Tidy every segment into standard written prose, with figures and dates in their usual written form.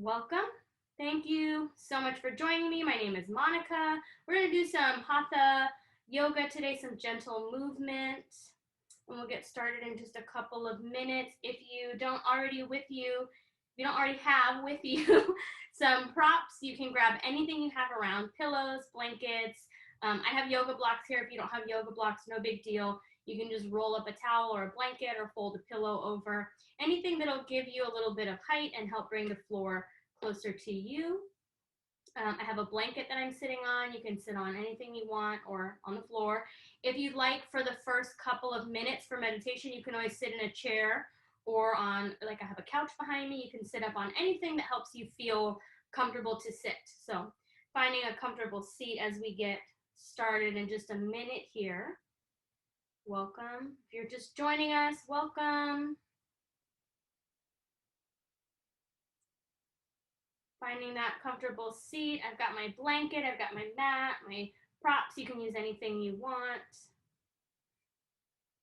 Welcome. Thank you so much for joining me. My name is Monica. We're going to do some hatha yoga today, some gentle movement, and we'll get started in just a couple of minutes. If you don't already have with you some props, you can grab anything you have around, pillows, blankets. I have yoga blocks here. If you don't have yoga blocks, no big deal. You can just roll up a towel or a blanket or fold a pillow over. Anything that'll give you a little bit of height and help bring the floor closer to you. I have a blanket that I'm sitting on. You can sit on anything you want or on the floor. If you'd like, for the first couple of minutes for meditation, you can always sit in a chair or on, like I have a couch behind me. You can sit up on anything that helps you feel comfortable to sit. So finding a comfortable seat as we get started in just a minute here. Welcome. If you're just joining us, welcome. Finding that comfortable seat. I've got my blanket, I've got my mat, my props. You can use anything you want.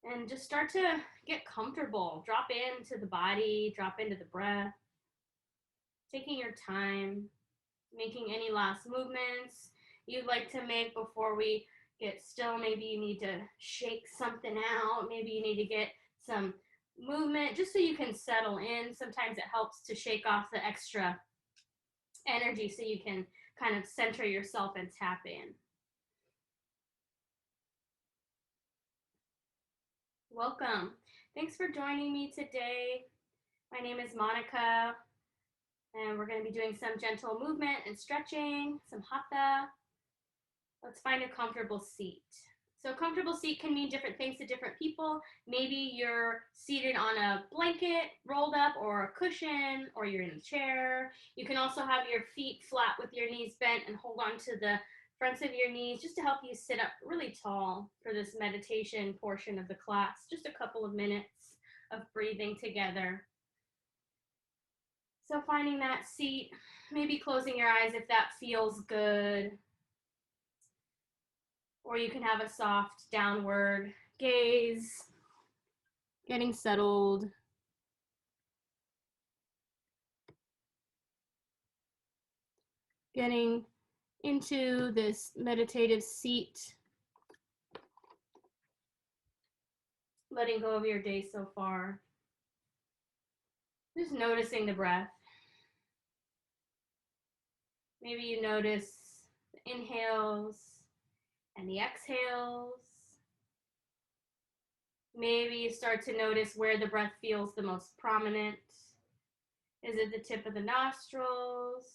And just start to get comfortable. Drop into the body, drop into the breath. Taking your time, making any last movements you'd like to make before we get still. Maybe you need to shake something out. Maybe you need to get some movement just so you can settle in. Sometimes it helps to shake off the extra energy so you can kind of center yourself and tap in. Welcome. Thanks for joining me today. My name is Monica, and we're going to be doing some gentle movement and stretching, some hatha. Let's find a comfortable seat. So a comfortable seat can mean different things to different people. Maybe you're seated on a blanket rolled up or a cushion, or you're in a chair. You can also have your feet flat with your knees bent and hold on to the fronts of your knees just to help you sit up really tall for this meditation portion of the class. Just a couple of minutes of breathing together. So finding that seat, maybe closing your eyes if that feels good. Or you can have a soft downward gaze, getting settled. Getting into this meditative seat. Letting go of your day so far. Just noticing the breath. Maybe you notice the inhales and the exhales. Maybe you start to notice where the breath feels the most prominent. Is it the tip of the nostrils,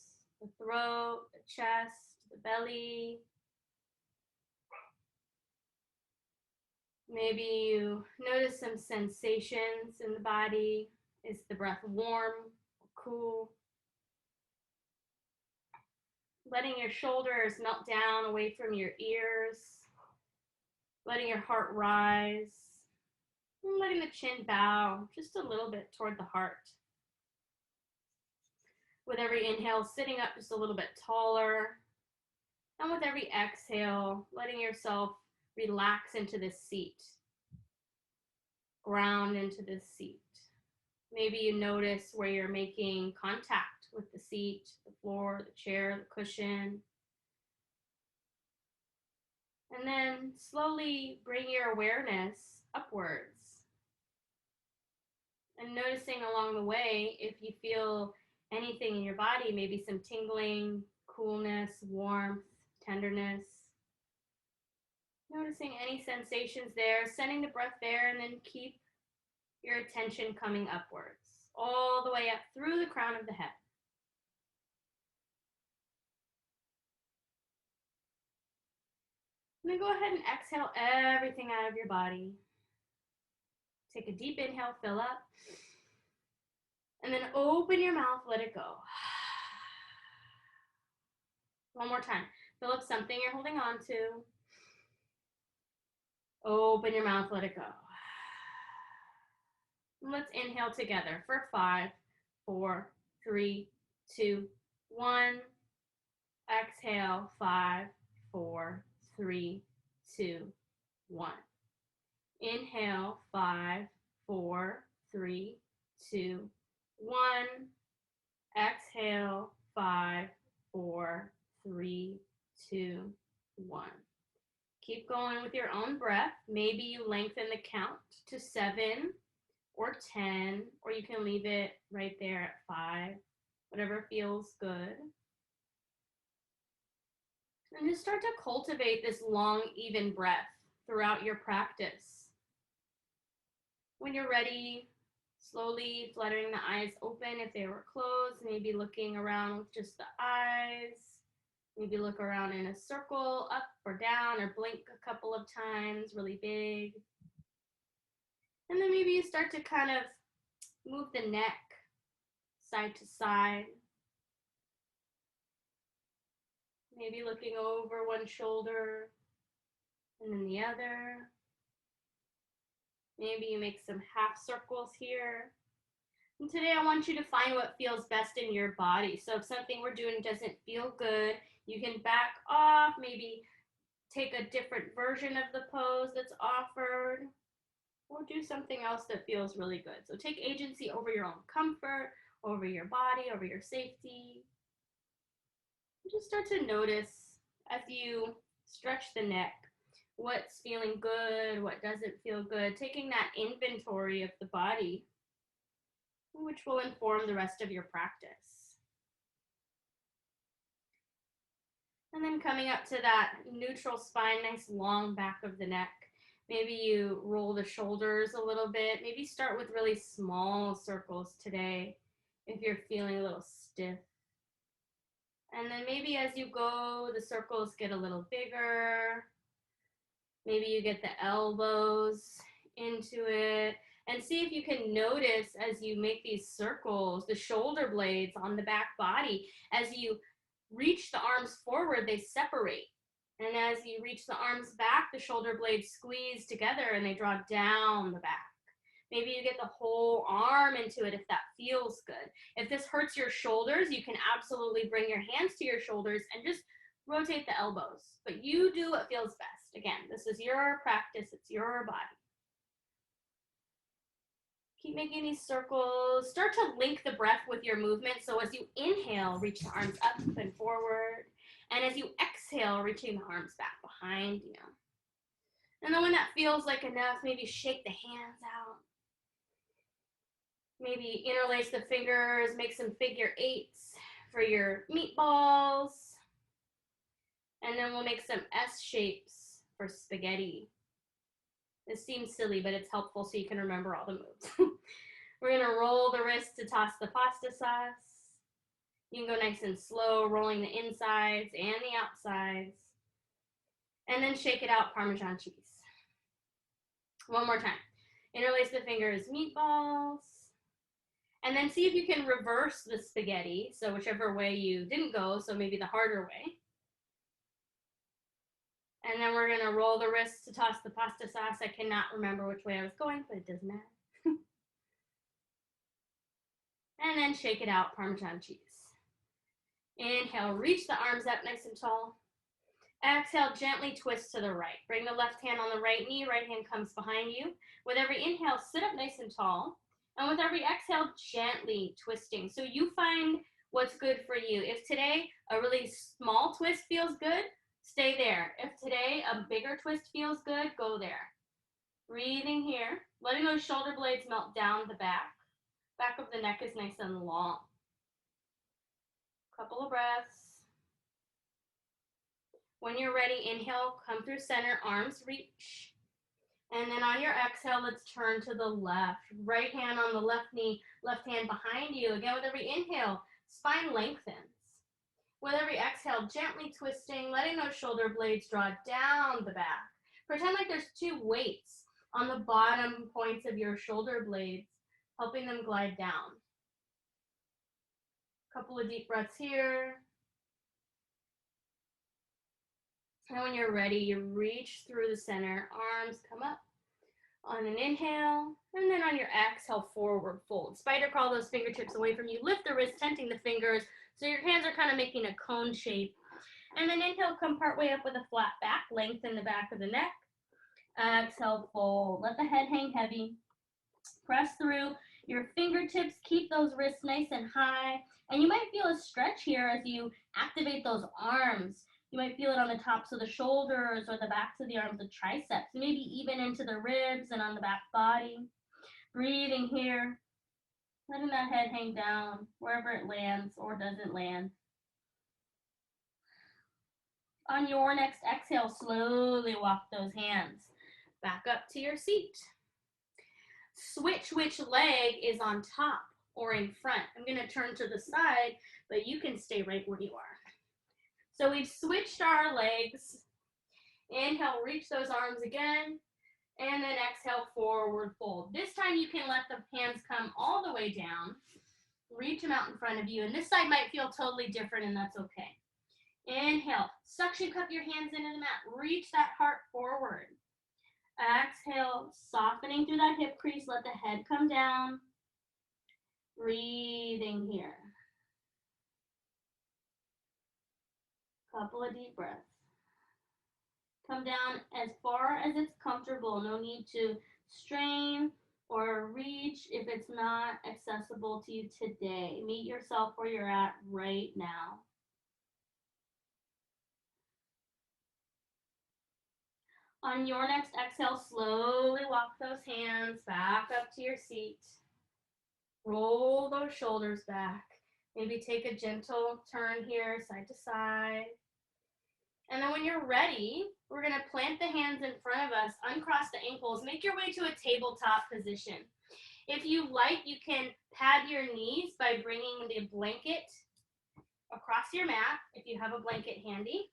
the throat, the chest, the belly? Maybe you notice some sensations in the body. Is the breath warm or cool? Letting your shoulders melt down away from your ears. Letting your heart rise. And letting the chin bow just a little bit toward the heart. With every inhale, sitting up just a little bit taller. And with every exhale, letting yourself relax into this seat. Ground into this seat. Maybe you notice where you're making contact with the seat, the floor, the chair, the cushion. And then slowly bring your awareness upwards. And noticing along the way if you feel anything in your body, maybe some tingling, coolness, warmth, tenderness. Noticing any sensations there, sending the breath there, and then keep your attention coming upwards, all the way up through the crown of the head. And then go ahead and exhale everything out of your body. Take a deep inhale, fill up. And then open your mouth, let it go. One more time. Fill up something you're holding on to. Open your mouth, let it go. And let's inhale together for 5, 4, 3, 2, 1. Exhale, 5, 4, 3, 2, 1. Inhale, 5, 4, 3, 2, 1. Exhale, 5, 4, 3, 2, 1. Keep going with your own breath. Maybe you lengthen the count to 7 or 10, or you can leave it right there at 5, whatever feels good. And just start to cultivate this long, even breath throughout your practice. When you're ready, slowly fluttering the eyes open if they were closed, maybe looking around with just the eyes. Maybe look around in a circle, up or down, or blink a couple of times, really big. And then maybe you start to kind of move the neck side to side. Maybe looking over one shoulder and then the other. Maybe you make some half circles here. And today I want you to find what feels best in your body. So if something we're doing doesn't feel good, you can back off, maybe take a different version of the pose that's offered, or do something else that feels really good. So take agency over your own comfort, over your body, over your safety. And just start to notice as you stretch the neck, what's feeling good, what doesn't feel good, taking that inventory of the body, which will inform the rest of your practice. And then coming up to that neutral spine, nice long back of the neck. Maybe you roll the shoulders a little bit. Maybe start with really small circles today if you're feeling a little stiff. And then maybe as you go, the circles get a little bigger. Maybe you get the elbows into it. And see if you can notice as you make these circles, the shoulder blades on the back body. As you reach the arms forward, they separate. And as you reach the arms back, the shoulder blades squeeze together and they draw down the back. Maybe you get the whole arm into it if that feels good. If this hurts your shoulders, you can absolutely bring your hands to your shoulders and just rotate the elbows. But you do what feels best. Again, this is your practice. It's your body. Keep making these circles. Start to link the breath with your movement. So as you inhale, reach the arms up and forward. And as you exhale, reaching the arms back behind you. And then when that feels like enough, maybe shake the hands out. Maybe interlace the fingers, make some figure eights for your meatballs. And then we'll make some S shapes for spaghetti. This seems silly, but it's helpful so you can remember all the moves. We're gonna roll the wrist to toss the pasta sauce. You can go nice and slow, rolling the insides and the outsides. And then shake it out, Parmesan cheese. One more time. Interlace the fingers, meatballs. And then see if you can reverse the spaghetti. So whichever way you didn't go, so maybe the harder way. And then we're gonna roll the wrist to toss the pasta sauce. I cannot remember which way I was going, but it doesn't matter. And then shake it out, Parmesan cheese. Inhale, reach the arms up nice and tall. Exhale, gently twist to the right. Bring the left hand on the right knee, right hand comes behind you. With every inhale, sit up nice and tall. And with every exhale, gently twisting. So you find what's good for you. If today a really small twist feels good, stay there. If today a bigger twist feels good, go there. Breathing here, letting those shoulder blades melt down the back. Back of the neck is nice and long. Couple of breaths. When you're ready, inhale, come through center, arms reach. And then on your exhale, let's turn to the left. Right hand on the left knee, left hand behind you. Again, with every inhale, spine lengthens. With every exhale, gently twisting, letting those shoulder blades draw down the back. Pretend like there's two weights on the bottom points of your shoulder blades, helping them glide down. Couple of deep breaths here. And when you're ready, you reach through the center, arms come up on an inhale, and then on your exhale, forward fold. Spider crawl those fingertips away from you. Lift the wrist, tenting the fingers, so your hands are kind of making a cone shape. And then inhale, come partway up with a flat back, lengthen the back of the neck. Exhale, fold. Let the head hang heavy. Press through your fingertips. Keep those wrists nice and high. And you might feel a stretch here as you activate those arms. You might feel it on the tops of the shoulders or the backs of the arms, the triceps, maybe even into the ribs and on the back body. Breathing here, letting that head hang down wherever it lands or doesn't land. On your next exhale, slowly walk those hands back up to your seat. Switch which leg is on top or in front. I'm going to turn to the side, but you can stay right where you are. So we've switched our legs. Inhale, reach those arms again, and then exhale, forward fold. This time you can let the hands come all the way down. Reach them out in front of you, and this side might feel totally different, and that's okay. Inhale, suction cup your hands into the mat. Reach that heart forward. Exhale, softening through that hip crease. Let the head come down. Breathing here. Couple of deep breaths. Come down as far as it's comfortable. No need to strain or reach if it's not accessible to you today. Meet yourself where you're at right now. On your next exhale, slowly walk those hands back up to your seat. Roll those shoulders back. Maybe take a gentle turn here, side to side. And then when you're ready, we're going to plant the hands in front of us, uncross the ankles, make your way to a tabletop position. If you like, you can pad your knees by bringing the blanket across your mat, if you have a blanket handy.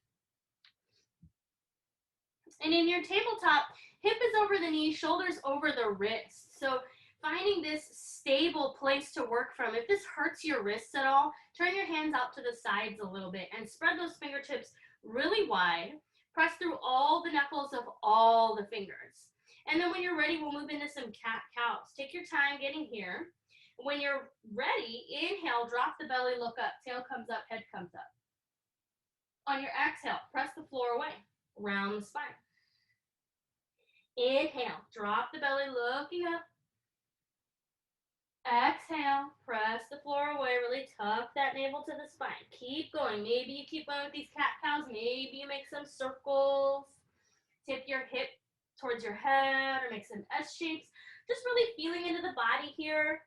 And in your tabletop, hip is over the knee, shoulders over the wrist. So finding this stable place to work from. If this hurts your wrists at all, turn your hands out to the sides a little bit and spread those fingertips really wide. Press through all the knuckles of all the fingers. And then when you're ready, we'll move into some cat-cows. Take your time getting here. When you're ready, inhale, drop the belly, look up. Tail comes up, head comes up. On your exhale, press the floor away, round the spine. Inhale, drop the belly, looking up. Exhale, press the floor away, really tuck that navel to the spine. Keep going. Maybe you keep going with these cat-cows. Maybe you make some circles. Tip your hip towards your head or make some S shapes. Just really feeling into the body here.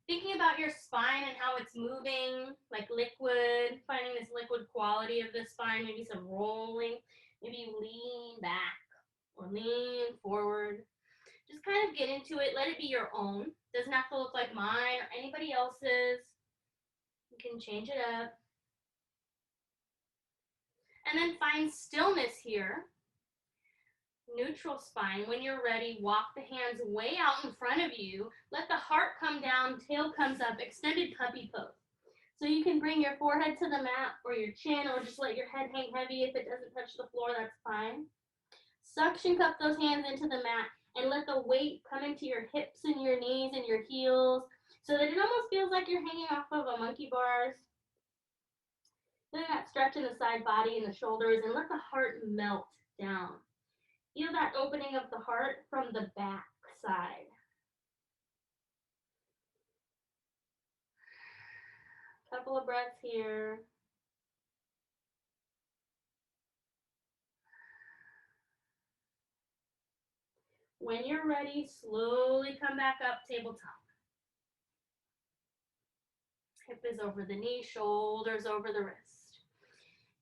Thinking about your spine and how it's moving like liquid. Finding this liquid quality of the spine. Maybe some rolling. Maybe you lean back or lean forward. Just kind of get into it. Let it be your own. Doesn't have to look like mine or anybody else's. You can change it up. And then find stillness here. Neutral spine. When you're ready, walk the hands way out in front of you. Let the heart come down, tail comes up, extended puppy pose. So you can bring your forehead to the mat or your chin, or just let your head hang heavy. If it doesn't touch the floor, that's fine. Suction cup those hands into the mat and let the weight come into your hips and your knees and your heels so that it almost feels like you're hanging off of a monkey bars. Then that stretch in the side body and the shoulders, and let the heart melt down. Feel that opening of the heart from the back side. Couple of breaths here. When you're ready, slowly come back up, tabletop. Hip is over the knee, shoulders over the wrist.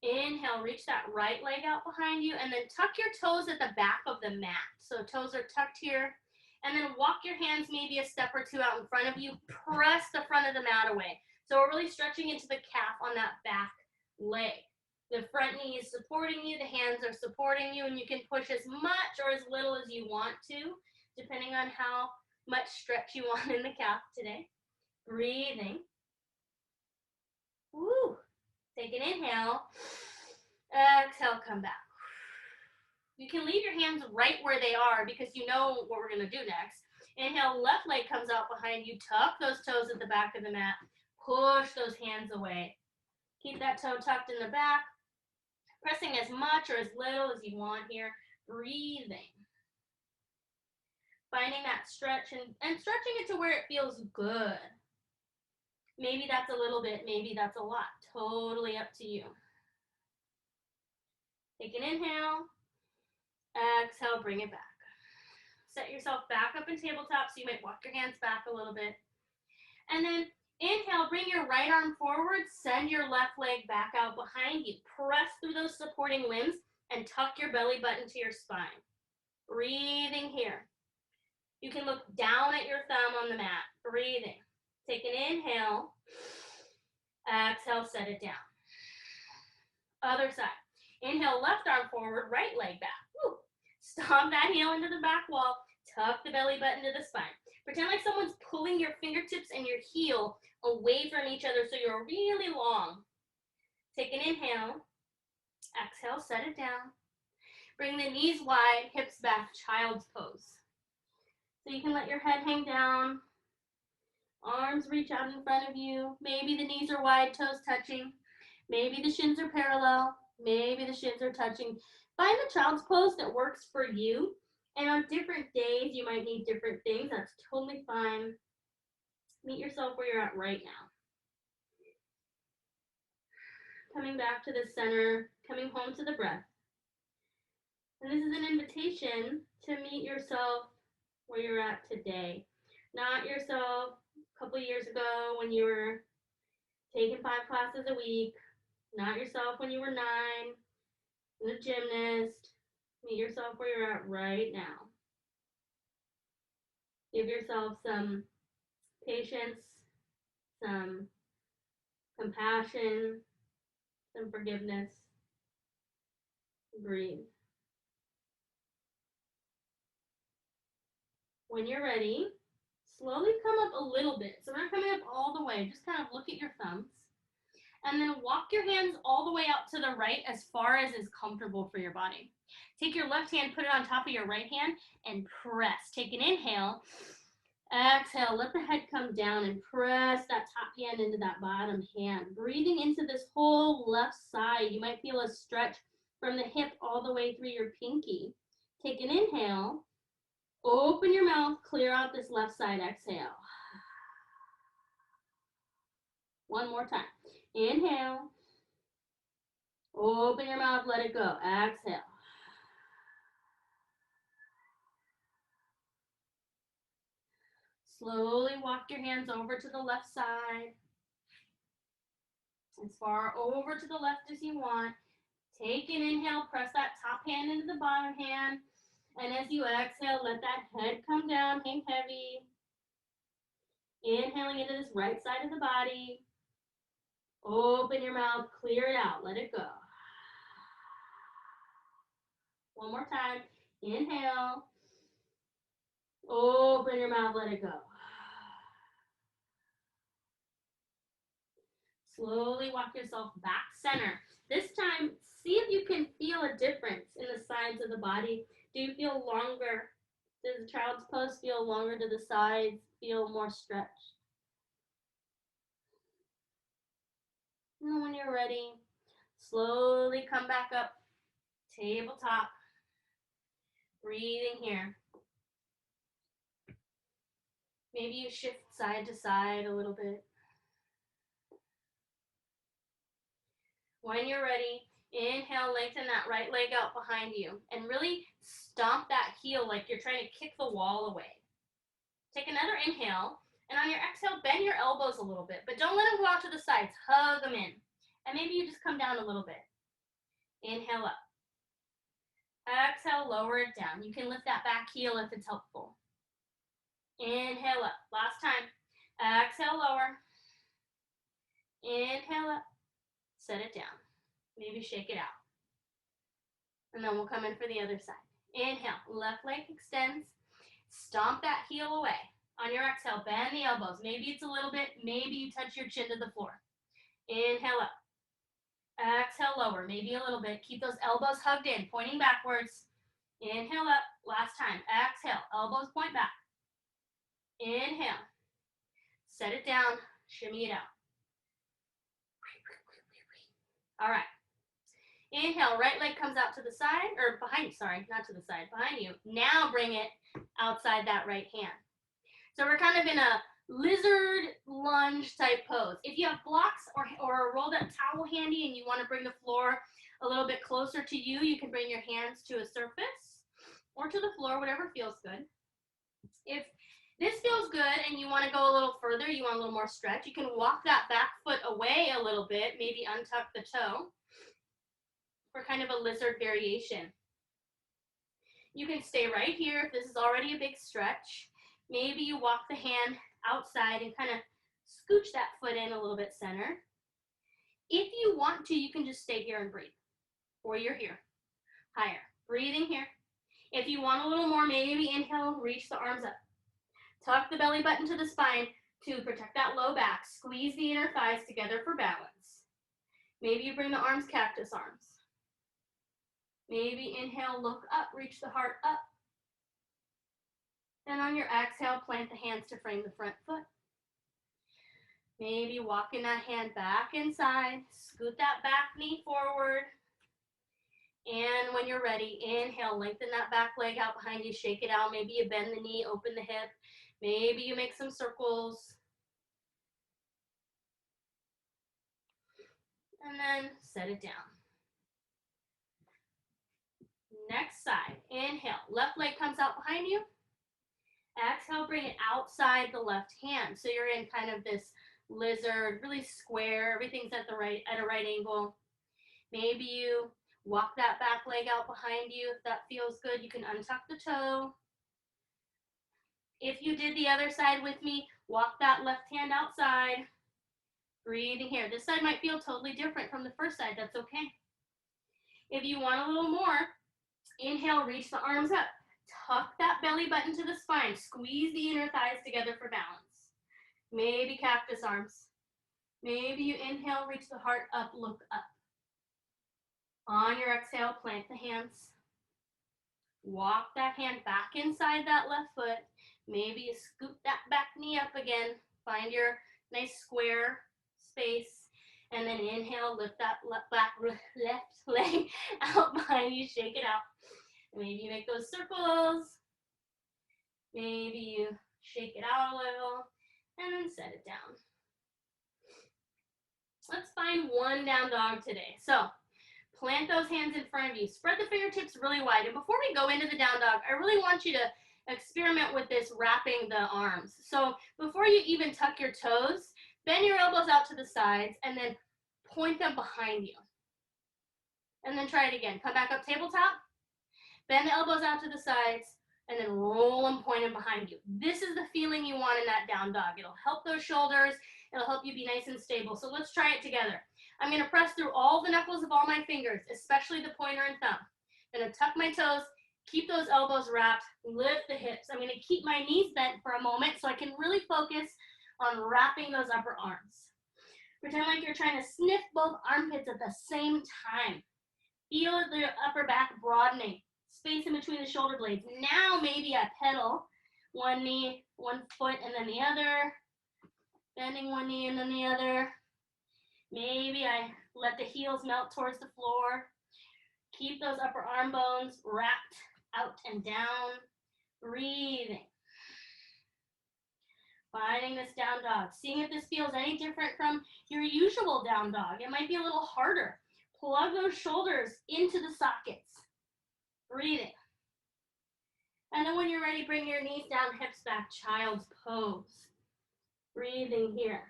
Inhale, reach that right leg out behind you, and then tuck your toes at the back of the mat. So toes are tucked here, and then walk your hands maybe a step or two out in front of you. Press the front of the mat away. So we're really stretching into the calf on that back leg. The front knee is supporting you, the hands are supporting you, and you can push as much or as little as you want to, depending on how much stretch you want in the calf today. Breathing. Woo. Take an inhale. Exhale, come back. You can leave your hands right where they are because you know what we're going to do next. Inhale, left leg comes out behind you. Tuck those toes at the back of the mat. Push those hands away. Keep that toe tucked in the back. Pressing as much or as little as you want here. Breathing. Finding that stretch and stretching it to where it feels good. Maybe that's a little bit, maybe that's a lot. Totally up to you. Take an inhale. Exhale, bring it back. Set yourself back up in tabletop, so you might walk your hands back a little bit. And then inhale, bring your right arm forward, send your left leg back out behind you. Press through those supporting limbs and tuck your belly button to your spine. Breathing here. You can look down at your thumb on the mat. Breathing. Take an inhale. Exhale, set it down. Other side. Inhale, left arm forward, right leg back. Woo. Stomp that heel into the back wall. Tuck the belly button to the spine. Pretend like someone's pulling your fingertips and your heel away from each other so you're really long. Take an inhale. Exhale, set it down. Bring the knees wide, hips back, child's pose. So you can let your head hang down. Arms reach out in front of you. Maybe the knees are wide, toes touching. Maybe the shins are parallel. Maybe the shins are touching. Find the child's pose that works for you. And on different days, you might need different things. That's totally fine. Meet yourself where you're at right now. Coming back to the center, coming home to the breath. And this is an invitation to meet yourself where you're at today. Not yourself a couple years ago when you were taking 5 classes a week. Not yourself when you were 9, and a gymnast. Meet yourself where you're at right now. Give yourself some patience, some compassion, some forgiveness. Breathe. When you're ready, slowly come up a little bit. So we're not coming up all the way. Just kind of look at your thumbs. And then walk your hands all the way out to the right as far as is comfortable for your body. Take your left hand, put it on top of your right hand, and press. Take an inhale. Exhale, let the head come down and press that top hand into that bottom hand. Breathing into this whole left side. You might feel a stretch from the hip all the way through your pinky. Take an inhale. Open your mouth, clear out this left side. Exhale. One more time. Inhale. Open your mouth, let it go. Exhale. Slowly walk your hands over to the left side. As far over to the left as you want. Take an inhale, press that top hand into the bottom hand. And as you exhale, let that head come down, hang heavy. Inhaling into this right side of the body. Open your mouth, clear it out, let it go. One more time. Inhale. Open your mouth, let it go. Slowly walk yourself back center. This time, see if you can feel a difference in the sides of the body. Do you feel longer? Does the child's pose feel longer to the sides? Feel more stretched? And when you're ready, slowly come back up, tabletop. Breathing here. Maybe you shift side to side a little bit. When you're ready, inhale, lengthen that right leg out behind you and really stomp that heel like you're trying to kick the wall away. Take another inhale, and on your exhale, bend your elbows a little bit, but don't let them go out to the sides. Hug them in. And maybe you just come down a little bit. Inhale up. Exhale, lower it down. You can lift that back heel if it's helpful. Inhale up. Last time. Exhale, lower. Inhale up. Set it down. Maybe shake it out. And then we'll come in for the other side. Inhale. Left leg extends. Stomp that heel away. On your exhale, bend the elbows. Maybe it's a little bit. Maybe you touch your chin to the floor. Inhale up. Exhale, lower. Maybe a little bit. Keep those elbows hugged in, pointing backwards. Inhale up. Last time. Exhale. Elbows point back. Inhale. Set it down. Shimmy it out. All right. Inhale, right leg comes out to the side, or behind you, sorry, not to the side, behind you. Now bring it outside that right hand. So we're kind of in a lizard lunge type pose. If you have blocks or a rolled up towel handy and you want to bring the floor a little bit closer to you, you can bring your hands to a surface or to the floor, whatever feels good. If this feels good and you want to go a little further, you want a little more stretch, you can walk that back foot away a little bit, maybe untuck the toe for kind of a lizard variation. You can stay right here if this is already a big stretch. Maybe you walk the hand outside and kind of scooch that foot in a little bit center. If you want to, you can just stay here and breathe. Or you're here, higher, breathing here. If you want a little more, maybe inhale, reach the arms up. Tuck the belly button to the spine to protect that low back. Squeeze the inner thighs together for balance. Maybe you bring the arms cactus arms. Maybe inhale, look up, reach the heart up. And on your exhale, plant the hands to frame the front foot. Maybe walking that hand back inside, scoot that back knee forward. And when you're ready, inhale, lengthen that back leg out behind you, shake it out. Maybe you bend the knee, open the hip. Maybe you make some circles. And then set it down. Next side, inhale, left leg comes out behind you. Exhale, bring it outside the left hand. So you're in kind of this lizard, really square. Everything's at a right angle. Maybe you walk that back leg out behind you. If that feels good, you can untuck the toe. If you did the other side with me, walk that left hand outside. Breathing here. This side might feel totally different from the first side. That's okay. If you want a little more, inhale, reach the arms up. Tuck that belly button to the spine. Squeeze the inner thighs together for balance. Maybe cactus arms. Maybe you inhale, reach the heart up, look up. On your exhale, plant the hands. Walk that hand back inside that left foot. Maybe you scoop that back knee up again. Find your nice square space. And then inhale, lift that left leg out behind you, shake it out. Maybe you make those circles. Maybe you shake it out a little and then set it down. Let's find one down dog today. So plant those hands in front of you. Spread the fingertips really wide. And before we go into the down dog, I really want you to experiment with this wrapping the arms. So before you even tuck your toes, bend your elbows out to the sides and then point them behind you. And then try it again. Come back up tabletop. Bend the elbows out to the sides and then roll them, point them behind you. This is the feeling you want in that down dog. It'll help those shoulders. It'll help you be nice and stable. So let's try it together. I'm going to press through all the knuckles of all my fingers, especially the pointer and thumb. I'm going to tuck my toes, keep those elbows wrapped, lift the hips. I'm going to keep my knees bent for a moment so I can really focus on wrapping those upper arms. Pretend like you're trying to sniff both armpits at the same time. Feel the upper back broadening. Space in between the shoulder blades. Now maybe I pedal one knee, one foot, and then the other. Bending one knee and then the other. Maybe I let the heels melt towards the floor. Keep those upper arm bones wrapped out and down. Breathing. Finding this down dog. Seeing if this feels any different from your usual down dog. It might be a little harder. Plug those shoulders into the sockets. Breathing. And then when you're ready, bring your knees down, hips back, child's pose. Breathing here.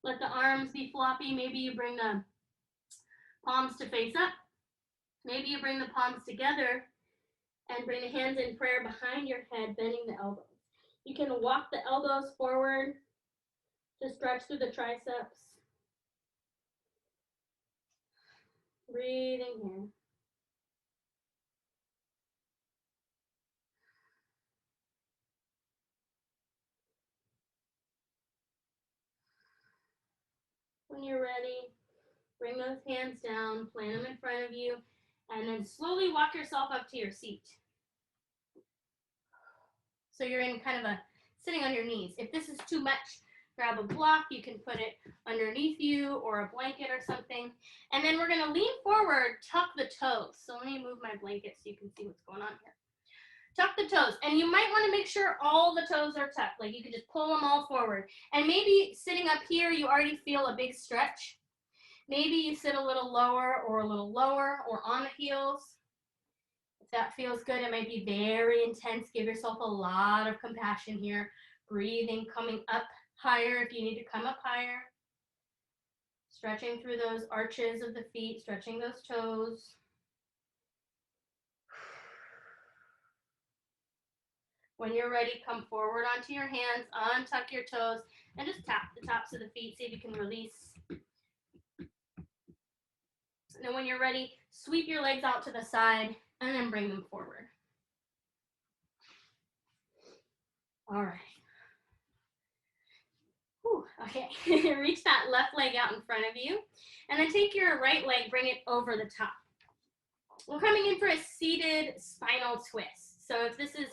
Let the arms be floppy. Maybe you bring the palms to face up. Maybe you bring the palms together and bring the hands in prayer behind your head, bending the elbows. You can walk the elbows forward to stretch through the triceps. Breathing here. When you're ready, bring those hands down, plant them in front of you, and then slowly walk yourself up to your seat. So you're in kind of a sitting on your knees. If this is too much, grab a block. You can put it underneath you or a blanket or something. And then we're going to lean forward, tuck the toes. So let me move my blanket so you can see what's going on here. Tuck the toes, and you might want to make sure all the toes are tucked. Like you can just pull them all forward. And maybe sitting up here, you already feel a big stretch. Maybe you sit a little lower or on the heels. If that feels good, it might be very intense. Give yourself a lot of compassion here. Breathing, coming up higher if you need to come up higher. Stretching through those arches of the feet, stretching those toes. When you're ready, come forward onto your hands, untuck your toes, and just tap the tops of the feet. See if you can release. And then when you're ready, sweep your legs out to the side and then bring them forward. All right. Whew, okay, reach that left leg out in front of you, and then take your right leg, bring it over the top. We're coming in for a seated spinal twist. So if this is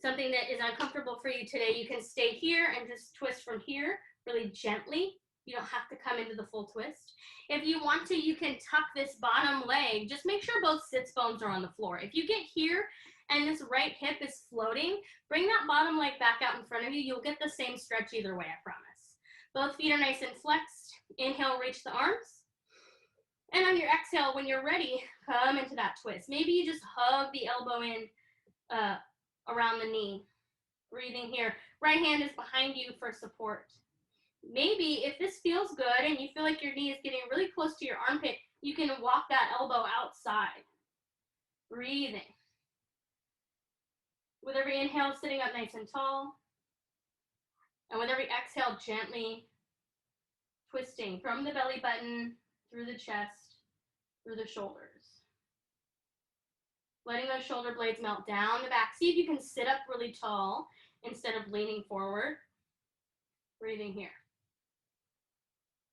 something that is uncomfortable for you today, you can stay here and just twist from here really gently. You don't have to come into the full twist. If you want to, you can tuck this bottom leg. Just make sure both sits bones are on the floor. If you get here and this right hip is floating, bring that bottom leg back out in front of you. You'll get the same stretch either way, I promise. Both feet are nice and flexed. Inhale, reach the arms. And on your exhale, when you're ready, come into that twist. Maybe you just hug the elbow in around the knee. Breathing here. Right hand is behind you for support. Maybe if this feels good and you feel like your knee is getting really close to your armpit, you can walk that elbow outside. Breathing. With every inhale, sitting up nice and tall. And with every exhale, gently twisting from the belly button, through the chest, through the shoulders. Letting those shoulder blades melt down the back. See if you can sit up really tall instead of leaning forward. Breathing here.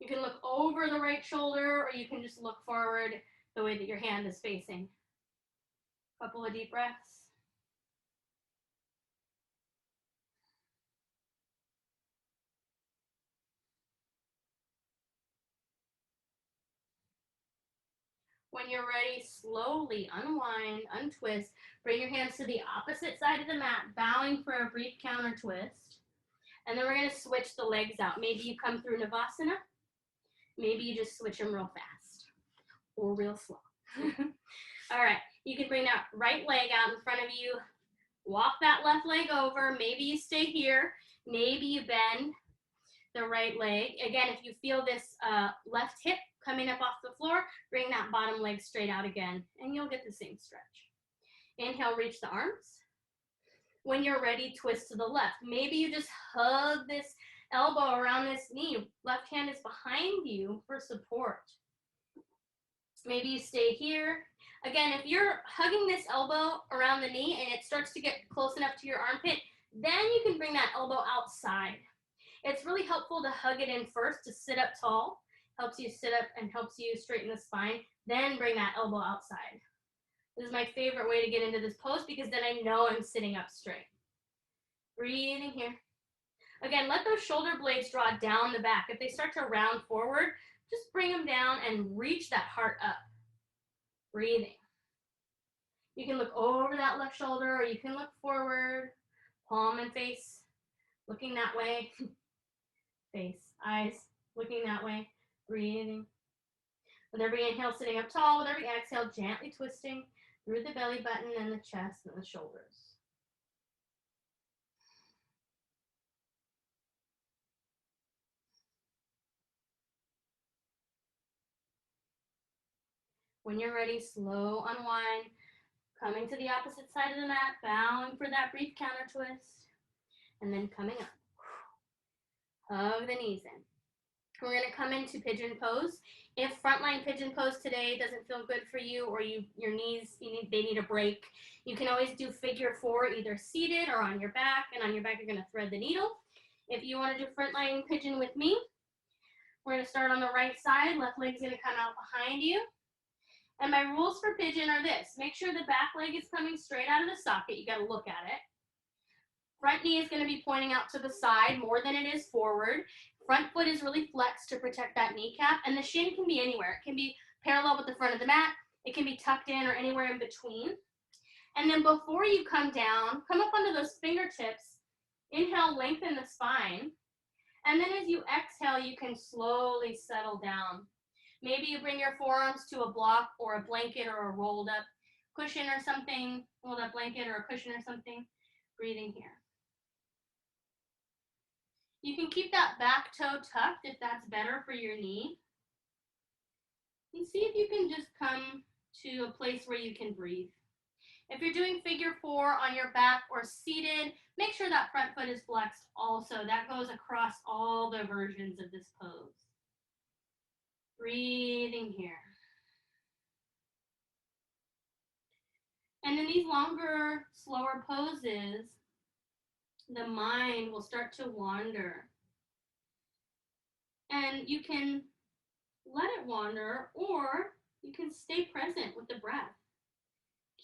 You can look over the right shoulder, or you can just look forward the way that your hand is facing. Couple of deep breaths. When you're ready, slowly unwind, untwist. Bring your hands to the opposite side of the mat, bowing for a brief counter twist. And then we're going to switch the legs out. Maybe you come through Navasana. Maybe you just switch them real fast or real slow. All right, you can bring that right leg out in front of you. Walk that left leg over. Maybe you stay here. Maybe you bend the right leg. Again, if you feel this left hip coming up off the floor, bring that bottom leg straight out again, and you'll get the same stretch. Inhale, reach the arms. When you're ready, twist to the left. Maybe you just hug this elbow around this knee. Left hand is behind you for support. Maybe you stay here. Again, if you're hugging this elbow around the knee and it starts to get close enough to your armpit, then you can bring that elbow outside. It's really helpful to hug it in first to sit up tall. Helps you sit up and helps you straighten the spine. Then bring that elbow outside. This is my favorite way to get into this pose because then I know I'm sitting up straight. Breathing here. Again, let those shoulder blades draw down the back. If they start to round forward, just bring them down and reach that heart up. Breathing. You can look over that left shoulder or you can look forward, palm and face, looking that way. Face, eyes, looking that way. Breathing. With every inhale, sitting up tall. With every exhale, gently twisting through the belly button and the chest and the shoulders. When you're ready, slow unwind. Coming to the opposite side of the mat, bowing for that brief counter twist. And then coming up. Hug the knees in. We're going to come into pigeon pose. If frontline pigeon pose today doesn't feel good for you or your knees, they need a break, you can always do figure four, either seated or on your back. And on your back, you're going to thread the needle. If you want to do frontline pigeon with me, we're going to start on the right side. Left leg's going to come out behind you. And my rules for pigeon are this. Make sure the back leg is coming straight out of the socket. You got to look at it. Front knee is going to be pointing out to the side more than it is forward. Front foot is really flexed to protect that kneecap, and the shin can be anywhere. It can be parallel with the front of the mat. It can be tucked in or anywhere in between. And then before you come down, come up onto those fingertips. Inhale, lengthen the spine. And then as you exhale, you can slowly settle down. Maybe you bring your forearms to a block or a blanket or a rolled up cushion or something, rolled up blanket or a cushion or something. Breathing here. You can keep that back toe tucked if that's better for your knee. And see if you can just come to a place where you can breathe. If you're doing figure 4 on your back or seated, make sure that front foot is flexed also. That goes across all the versions of this pose. Breathing here. And in these longer, slower poses, the mind will start to wander. And you can let it wander, or you can stay present with the breath.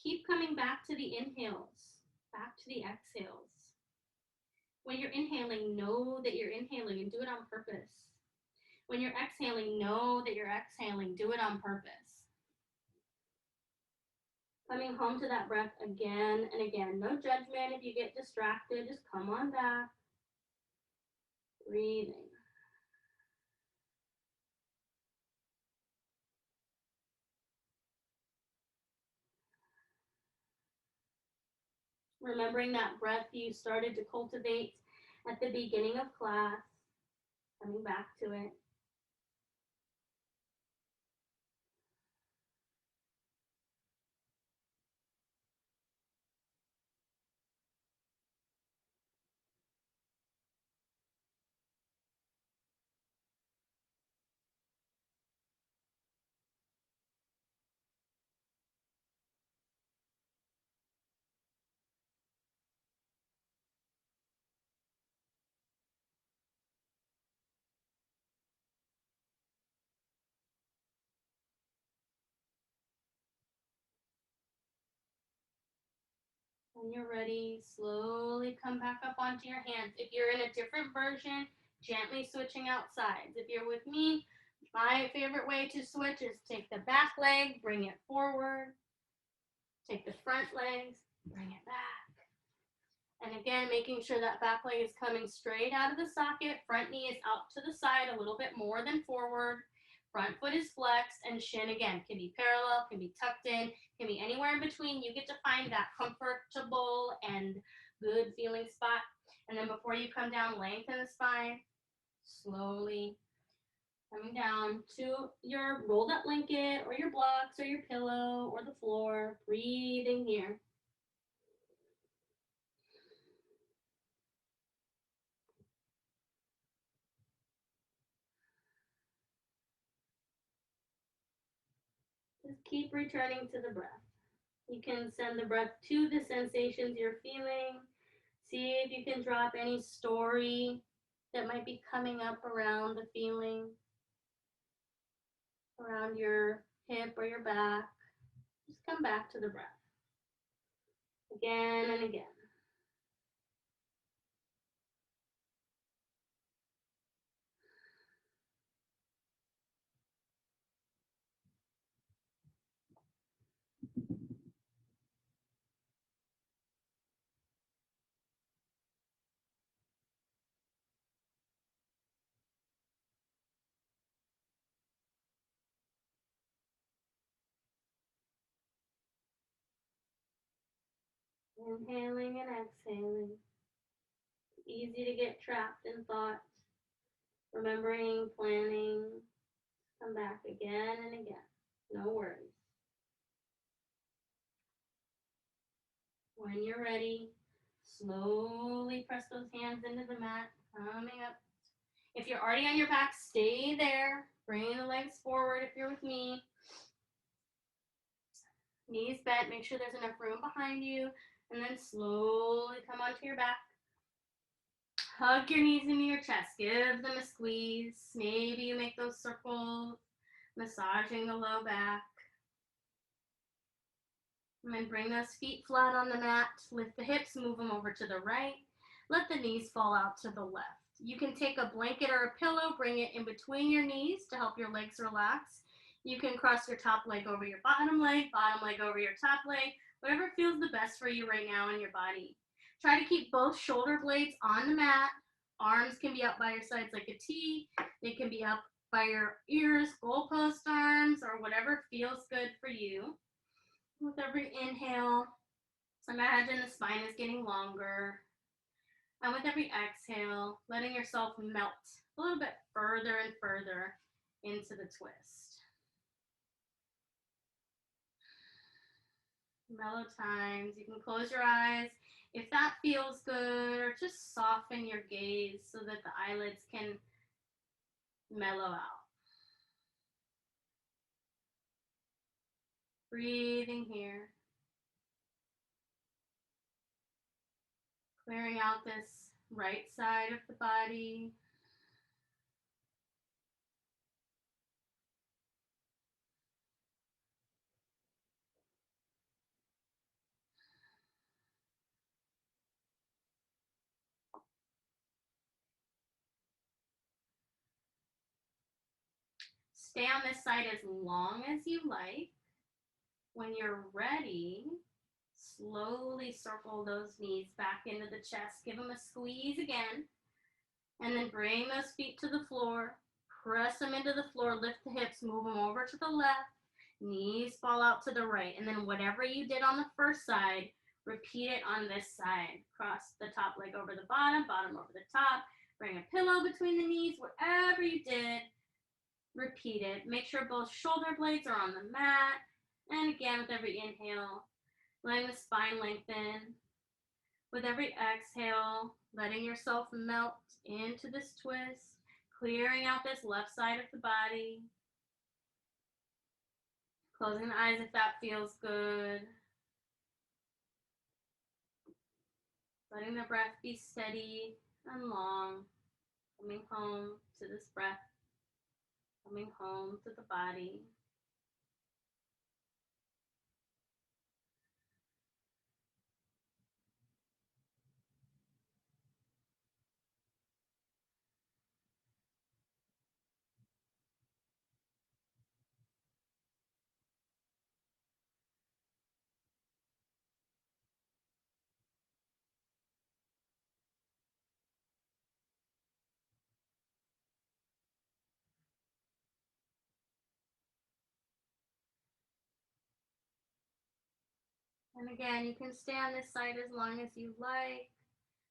Keep coming back to the inhales, back to the exhales. When you're inhaling, know that you're inhaling and do it on purpose. When you're exhaling, know that you're exhaling. Do it on purpose. Coming home to that breath again and again. No judgment if you get distracted. Just come on back. Breathing. Remembering that breath you started to cultivate at the beginning of class. Coming back to it. When you're ready, slowly come back up onto your hands. If you're in a different version, gently switching out sides. If you're with me, my favorite way to switch is take the back leg, bring it forward. Take the front legs, bring it back. And again, making sure that back leg is coming straight out of the socket. Front knee is out to the side a little bit more than forward. Front foot is flexed, and shin again can be parallel, can be tucked in, can be anywhere in between. You get to find that comfortable and good feeling spot. And then before you come down, lengthen the spine, slowly coming down to your rolled up blanket or your blocks or your pillow or the floor. Breathing here. Just keep returning to the breath. You can send the breath to the sensations you're feeling. See if you can drop any story that might be coming up around the feeling, around your hip or your back. Just come back to the breath again and again. Inhaling and exhaling. Easy to get trapped in thoughts. Remembering, planning. Come back again and again. No worries. When you're ready, slowly press those hands into the mat, coming up. If you're already on your back, stay there. Bring the legs forward if you're with me. Knees bent, make sure there's enough room behind you. And then slowly come onto your back. Hug your knees into your chest. Give them a squeeze. Maybe you make those circles, massaging the low back. And then bring those feet flat on the mat. Lift the hips, move them over to the right. Let the knees fall out to the left. You can take a blanket or a pillow, bring it in between your knees to help your legs relax. You can cross your top leg over your bottom leg over your top leg, Whatever feels the best for you right now in your body. Try to keep both shoulder blades on the mat. Arms can be up by your sides like a T. They can be up by your ears, goalpost arms, or whatever feels good for you. With every inhale, imagine the spine is getting longer. And with every exhale, letting yourself melt a little bit further and further into the twist. Mellow times. You can close your eyes if that feels good, or just soften your gaze so that the eyelids can mellow out. Breathing here. Clearing out this right side of the body. Stay on this side as long as you like. When you're ready, slowly circle those knees back into the chest. Give them a squeeze again. And then bring those feet to the floor. Press them into the floor. Lift the hips. Move them over to the left. Knees fall out to the right. And then whatever you did on the first side, repeat it on this side. Cross the top leg over the bottom, bottom over the top. Bring a pillow between the knees. Whatever you did, repeat it. Make sure both shoulder blades are on the mat. And again, with every inhale, letting the spine lengthen. With every exhale, letting yourself melt into this twist, clearing out this left side of the body. Closing the eyes if that feels good. Letting the breath be steady and long. Coming home to this breath. Coming home to the body. And again, you can stay on this side as long as you like.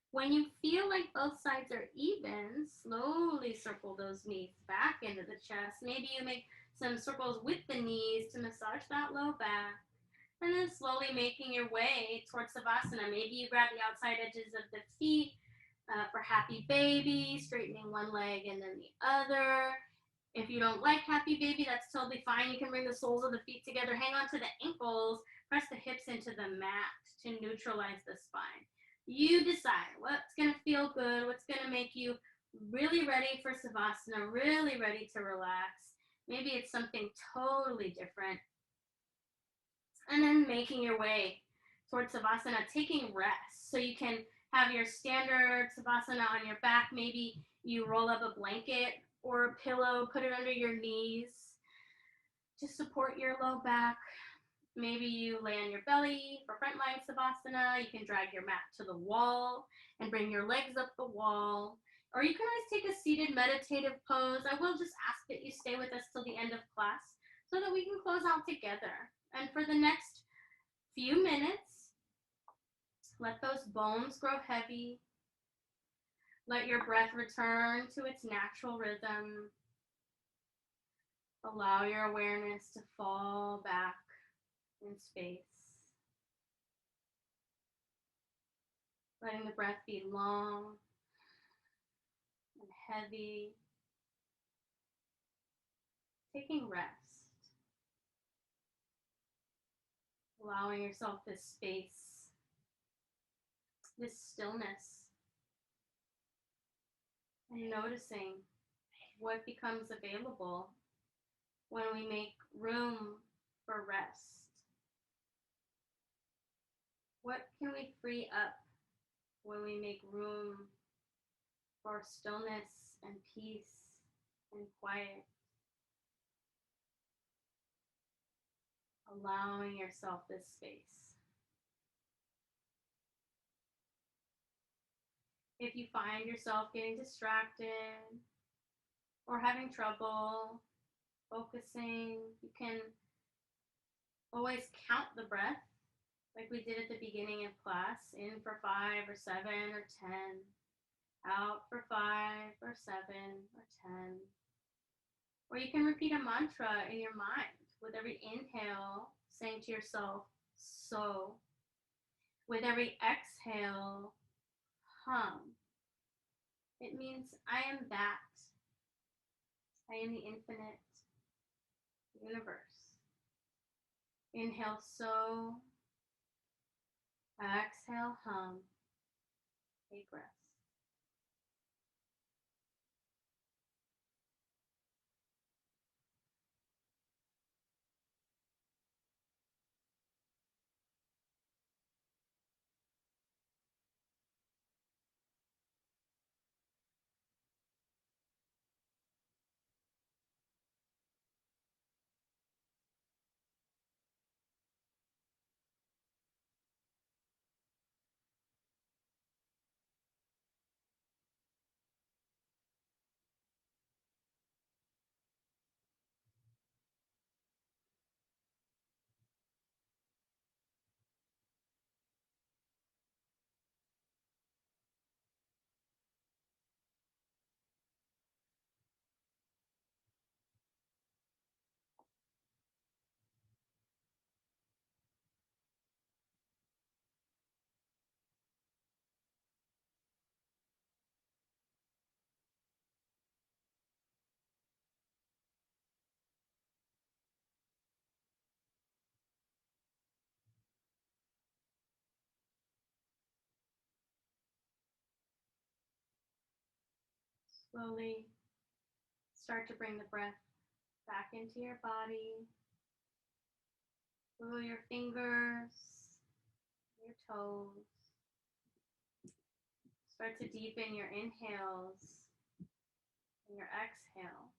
When you feel like both sides are even, slowly circle those knees back into the chest. Maybe you make some circles with the knees to massage that low back. And then slowly making your way towards Savasana. Maybe you grab the outside edges of the feet for happy baby, straightening one leg and then the other. If you don't like happy baby, that's totally fine. You can bring the soles of the feet together, hang on to the ankles, press the hips into the mat to neutralize the spine. You decide what's going to feel good, what's going to make you really ready for Savasana, really ready to relax. Maybe it's something totally different. And then making your way towards Savasana, taking rest. So you can have your standard Savasana on your back. Maybe you roll up a blanket or a pillow, put it under your knees to support your low back. Maybe you lay on your belly for frontline Savasana. You can drag your mat to the wall and bring your legs up the wall. Or you can always take a seated meditative pose. I will just ask that you stay with us till the end of class so that we can close out together. And for the next few minutes, let those bones grow heavy. Let your breath return to its natural rhythm. Allow your awareness to fall back in space. Letting the breath be long and heavy. Taking rest. Allowing yourself this space, this stillness, and noticing what becomes available when we make room for rest. What can we free up when we make room for stillness and peace and quiet? Allowing yourself this space. If you find yourself getting distracted or having trouble focusing, you can always count the breath like we did at the beginning of class. In for 5 or 7 or 10. Out for 5 or 7 or 10. Or you can repeat a mantra in your mind with every inhale, saying to yourself, so. With every exhale, hum. It means I am that. I am the infinite universe. Inhale, so. Exhale, hum. Take breaths. Slowly start to bring the breath back into your body. Wiggle your fingers, your toes. Start to deepen your inhales and your exhales.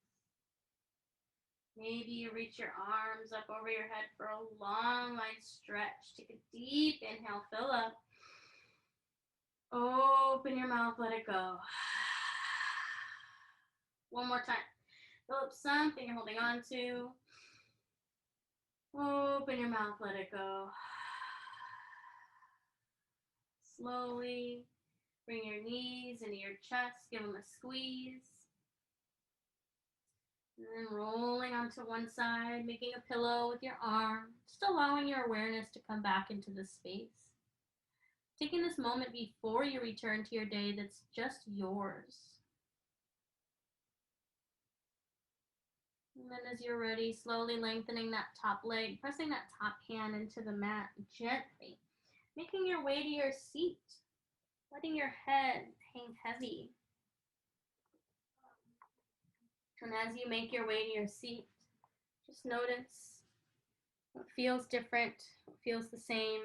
Maybe you reach your arms up over your head for a long, light stretch. Take a deep inhale, fill up. Open your mouth, let it go. One more time. Fill up something you're holding on to. Open your mouth, let it go. Slowly bring your knees into your chest, give them a squeeze. And then rolling onto one side, making a pillow with your arm, just allowing your awareness to come back into the space. Taking this moment before you return to your day that's just yours. And then as you're ready, slowly lengthening that top leg, pressing that top hand into the mat gently, making your way to your seat, letting your head hang heavy. And as you make your way to your seat, just notice what feels different, what feels the same.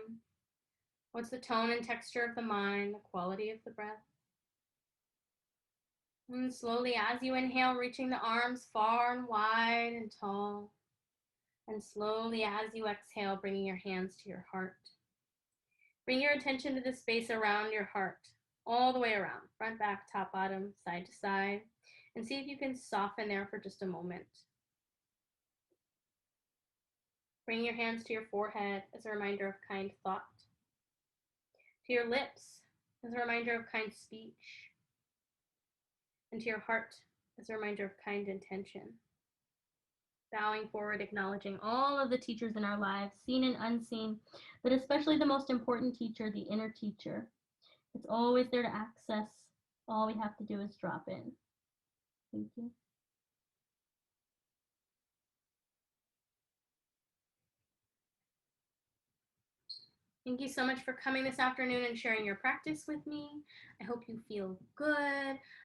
What's the tone and texture of the mind, the quality of the breath? And slowly, as you inhale, reaching the arms far and wide and tall. And slowly, as you exhale, bringing your hands to your heart. Bring your attention to the space around your heart, all the way around, front, back, top, bottom, side to side. And see if you can soften there for just a moment. Bring your hands to your forehead as a reminder of kind thought. To your lips as a reminder of kind speech. And to your heart as a reminder of kind intention. Bowing forward, acknowledging all of the teachers in our lives, seen and unseen, but especially the most important teacher, the inner teacher. It's always there to access. All we have to do is drop in. Thank you. Thank you so much for coming this afternoon and sharing your practice with me. I hope you feel good.